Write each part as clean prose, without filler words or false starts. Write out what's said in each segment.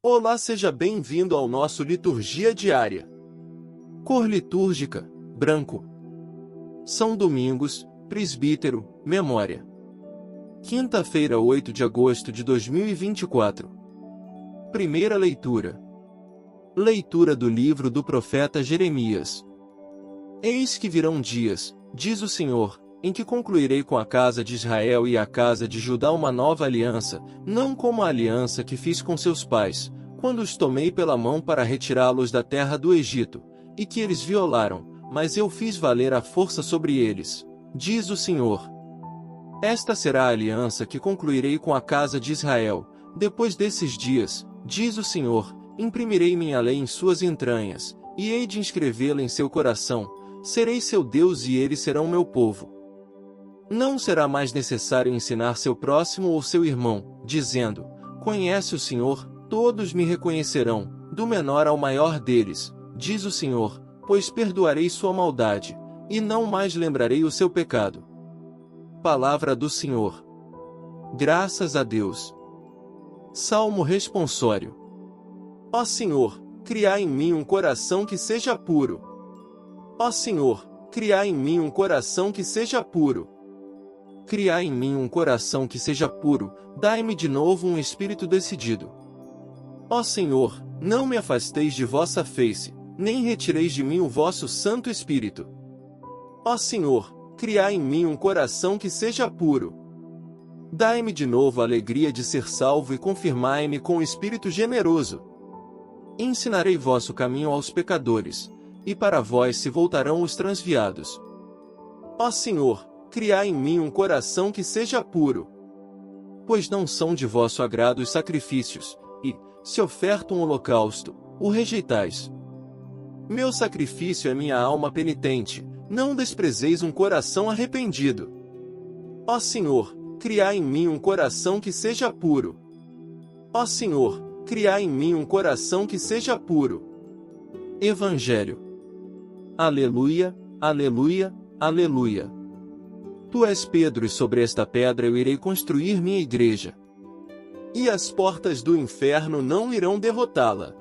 Olá, seja bem-vindo ao nosso Liturgia Diária. Cor litúrgica, branco. São Domingos, Presbítero, Memória. Quinta-feira, 8 de agosto de 2024. Primeira leitura. Leitura do livro do profeta Jeremias. Eis que virão dias, diz o Senhor, em que concluirei com a casa de Israel e a casa de Judá uma nova aliança, não como a aliança que fiz com seus pais, quando os tomei pela mão para retirá-los da terra do Egito, e que eles violaram, mas eu fiz valer a força sobre eles, diz o Senhor. Esta será a aliança que concluirei com a casa de Israel, depois desses dias, diz o Senhor, imprimirei minha lei em suas entranhas, e hei de inscrevê-la em seu coração, serei seu Deus e eles serão meu povo. Não será mais necessário ensinar seu próximo ou seu irmão, dizendo, conhece o Senhor, todos me reconhecerão, do menor ao maior deles, diz o Senhor, pois perdoarei sua maldade, e não mais lembrarei o seu pecado. Palavra do Senhor. Graças a Deus. Salmo responsório. Ó Senhor, criai em mim um coração que seja puro. Ó Senhor, criai em mim um coração que seja puro. Criai em mim um coração que seja puro, dai-me de novo um espírito decidido. Ó Senhor, não me afasteis de vossa face, nem retireis de mim o vosso Santo Espírito. Ó Senhor, criai em mim um coração que seja puro. Dai-me de novo a alegria de ser salvo e confirmai-me com o Espírito generoso. Ensinarei vosso caminho aos pecadores, e para vós se voltarão os transviados. Ó Senhor, criai em mim um coração que seja puro. Pois não são de vosso agrado os sacrifícios, e, se oferto um holocausto, o rejeitais. Meu sacrifício é minha alma penitente, não desprezeis um coração arrependido. Ó Senhor, criai em mim um coração que seja puro. Ó Senhor, criai em mim um coração que seja puro. Evangelho. Aleluia, aleluia, aleluia. Tu és Pedro e sobre esta pedra eu irei construir minha igreja. E as portas do inferno não irão derrotá-la.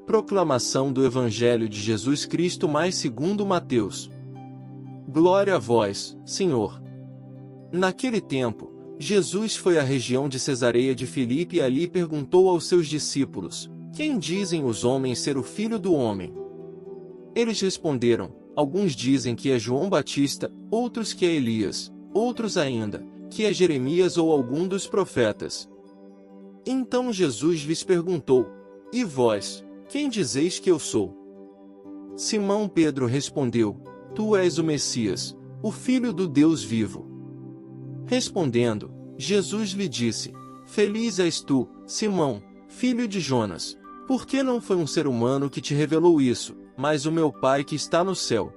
Proclamação do Evangelho de Jesus Cristo mais segundo Mateus. Glória a vós, Senhor. Naquele tempo, Jesus foi à região de Cesareia de Filipe e ali perguntou aos seus discípulos, quem dizem os homens ser o Filho do Homem? Eles responderam, alguns dizem que é João Batista, outros que é Elias, outros ainda, que é Jeremias ou algum dos profetas. Então Jesus lhes perguntou, e vós, quem dizeis que eu sou? Simão Pedro respondeu, tu és o Messias, o Filho do Deus vivo. Respondendo, Jesus lhe disse, feliz és tu, Simão, filho de Jonas, porque não foi um ser humano que te revelou isso, mas o meu Pai que está no céu.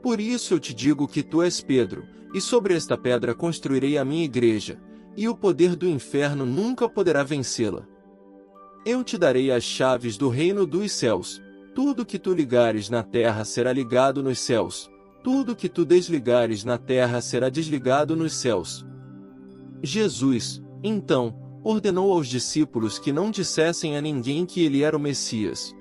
Por isso eu te digo que tu és Pedro, e sobre esta pedra construirei a minha igreja, e o poder do inferno nunca poderá vencê-la. Eu te darei as chaves do reino dos céus. Tudo que tu ligares na terra será ligado nos céus. Tudo que tu desligares na terra será desligado nos céus. Jesus, então, ordenou aos discípulos que não dissessem a ninguém que ele era o Messias.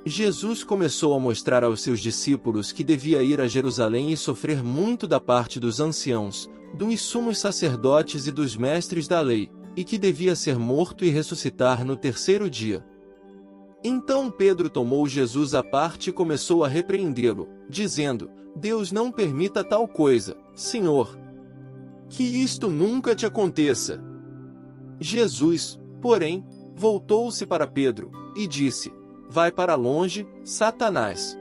Jesus começou a mostrar aos seus discípulos que devia ir a Jerusalém e sofrer muito da parte dos anciãos, dos sumos sacerdotes e dos mestres da lei, e que devia ser morto e ressuscitar no terceiro dia. Então Pedro tomou Jesus à parte e começou a repreendê-lo, dizendo, Deus não permita tal coisa, Senhor. Que isto nunca te aconteça. Jesus, porém, voltou-se para Pedro, e disse, vai para longe, Satanás.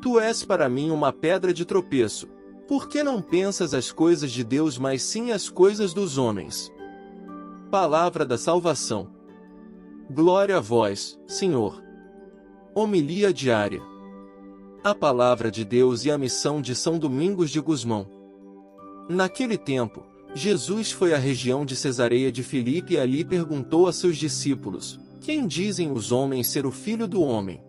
Tu és para mim uma pedra de tropeço. Por que não pensas as coisas de Deus, mas sim as coisas dos homens? Palavra da salvação. Glória a vós, Senhor. Homilia diária. A palavra de Deus e a missão de São Domingos de Gusmão. Naquele tempo, Jesus foi à região de Cesareia de Filipe e ali perguntou a seus discípulos, quem dizem os homens ser o Filho do Homem?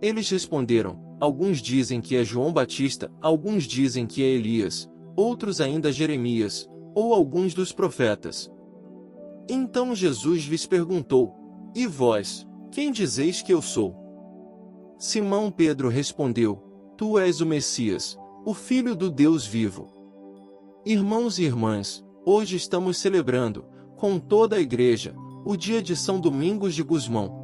Eles responderam, alguns dizem que é João Batista, alguns dizem que é Elias, outros ainda Jeremias, ou alguns dos profetas. Então Jesus lhes perguntou: E vós, quem dizeis que eu sou? Simão Pedro respondeu: Tu és o Messias, o Filho do Deus vivo. Irmãos e irmãs, hoje estamos celebrando, com toda a igreja, o dia de São Domingos de Gusmão.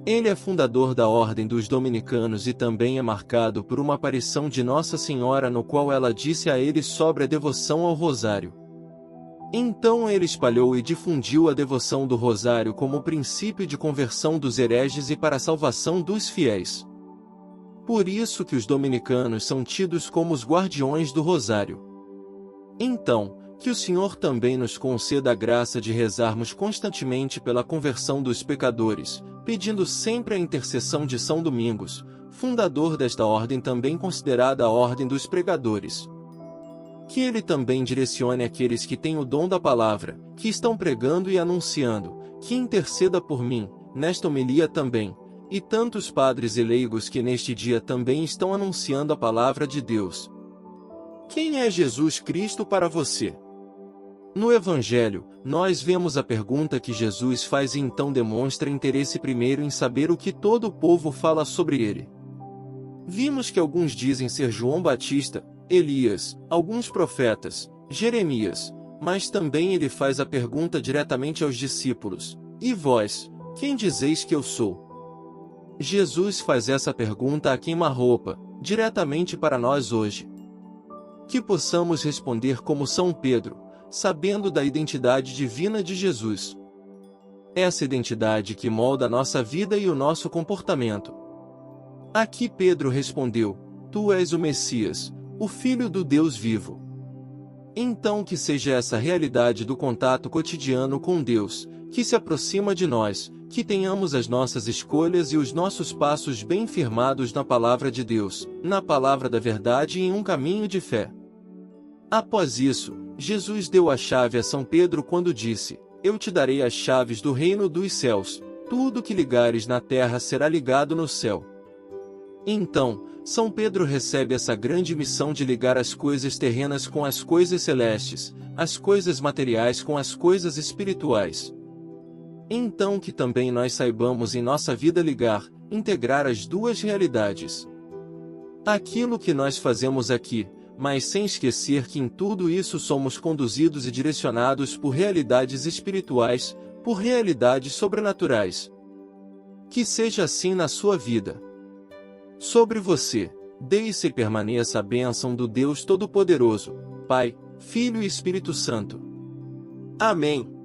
Ele é fundador da Ordem dos Dominicanos e também é marcado por uma aparição de Nossa Senhora no qual ela disse a ele sobre a devoção ao rosário. Então ele espalhou e difundiu a devoção do rosário como princípio de conversão dos hereges e para a salvação dos fiéis. Por isso que os dominicanos são tidos como os guardiões do rosário. Então, que o Senhor também nos conceda a graça de rezarmos constantemente pela conversão dos pecadores, pedindo sempre a intercessão de São Domingos, fundador desta ordem também considerada a Ordem dos Pregadores. Que ele também direcione aqueles que têm o dom da palavra, que estão pregando e anunciando, que interceda por mim, nesta homilia também, e tantos padres e leigos que neste dia também estão anunciando a palavra de Deus. Quem é Jesus Cristo para você? No Evangelho, nós vemos a pergunta que Jesus faz e então demonstra interesse primeiro em saber o que todo o povo fala sobre ele. Vimos que alguns dizem ser João Batista, Elias, alguns profetas, Jeremias, mas também ele faz a pergunta diretamente aos discípulos: E vós, quem dizeis que eu sou? Jesus faz essa pergunta a queima-roupa, diretamente para nós hoje. Que possamos responder como São Pedro, sabendo da identidade divina de Jesus. Essa identidade que molda a nossa vida e o nosso comportamento. Aqui Pedro respondeu: Tu és o Messias, o Filho do Deus vivo. Então que seja essa realidade do contato cotidiano com Deus, que se aproxima de nós, que tenhamos as nossas escolhas e os nossos passos bem firmados na palavra de Deus, na palavra da verdade e em um caminho de fé. Após isso, Jesus deu a chave a São Pedro quando disse: Eu te darei as chaves do reino dos céus, tudo que ligares na terra será ligado no céu. Então, São Pedro recebe essa grande missão de ligar as coisas terrenas com as coisas celestes, as coisas materiais com as coisas espirituais. Então que também nós saibamos em nossa vida ligar, integrar as duas realidades. Aquilo que nós fazemos aqui, mas sem esquecer que em tudo isso somos conduzidos e direcionados por realidades espirituais, por realidades sobrenaturais. Que seja assim na sua vida. Sobre você, desça e permaneça a bênção do Deus Todo-Poderoso, Pai, Filho e Espírito Santo. Amém.